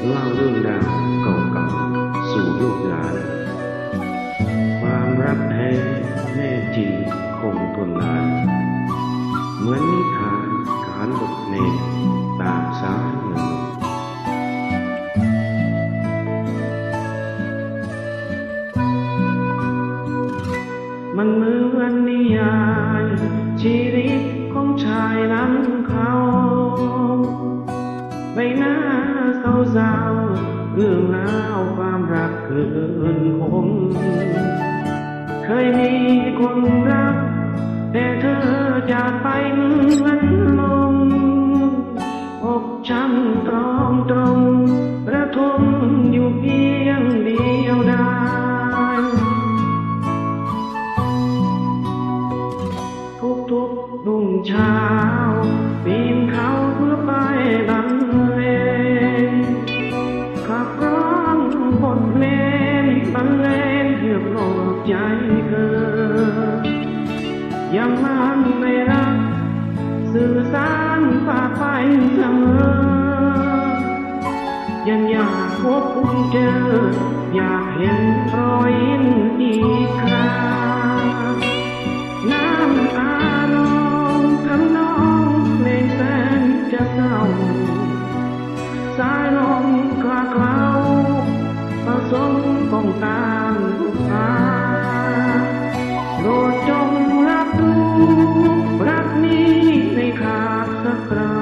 เล่าเรื่องราวเก่าๆสู่ลูกหลานความรักแท้แน่จริงคงทนนานเหมือนนิทานขานบทเพลงตามสายเงินมันเหมือนนิยายชีวิตของชายหลังเขาใบหน้าเศร้าๆเรื่องราวความรักเกินคงเคยมีคนรักแต่เธอจากไปเหมือนลมอกช้ำตรงระทมอยู่เพียงเดียวดายทุกรุ่งเช้าปีนเขาเพื่อไปบังเลงขับร้องบทเพลงบรรเลงเพื่อปลอบใจเธอยังมันไม่รักสื่อสารฝากไปเสมอยังอยากพบคุณเจออยากเห็นรอยยิ้มอีกครั้งน้ำตาลงทำน้องเพลงแสนจะเศร้าสายลมคลาเคล้าผสมป้องตามทุกทางโปรดจงรับรู้รักนี้ในขาดสักครา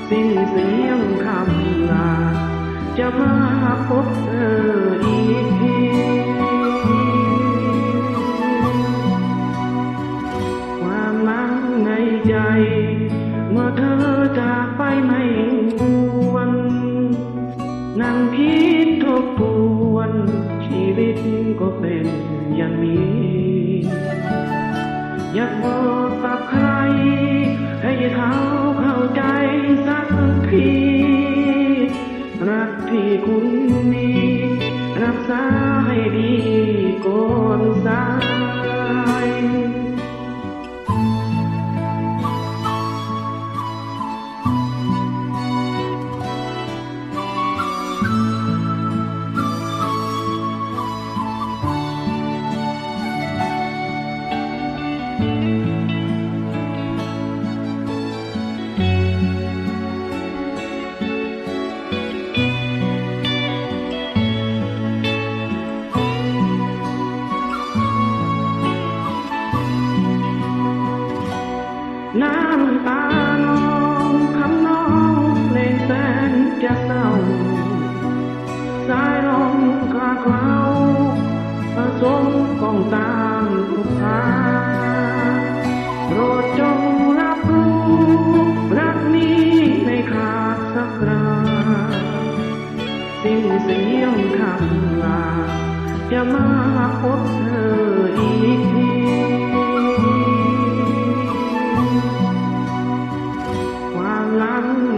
สิ้นเสียงคำลาจะมาพบเธออีกทีความหลังในใจเมื่อเธอจากไปไม่หวนนั่งคิดทบทวนชีวิตก็เป็นอย่างนี้อยากบอกกับใครให้เขาเข้าใจสักทีรักที่คุณมีรักษาให้ดีก่อนสายน้ำตาน้องคำน้องเพลงแสนจะเศร้าสายลมคลาเคล้าผสมป้องตามทุกทางโปรดจงรับรู้รักนี้ในขาดสักคราสิ้นเสียงคำลาจะมาพบเธออีกที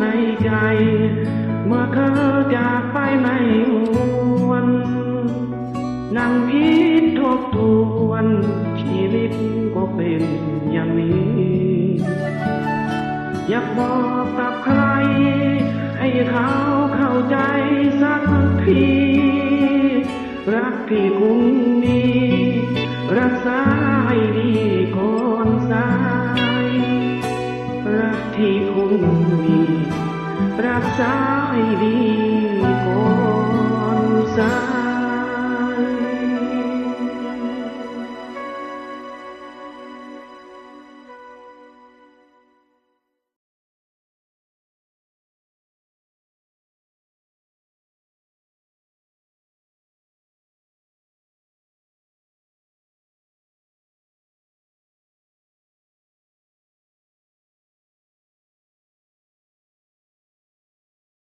ในใจเมื่อเธอจากไปไม่หวนนั่งคิดทบทวนชีวิตก็เป็นอย่างนี้อยากบอกกับใครให้เขาเข้าใจสักทีรักที่คุณมีรักษาให้ดีก่อนสายรักที่คุณมีรักษาให้ดีก่อนสาย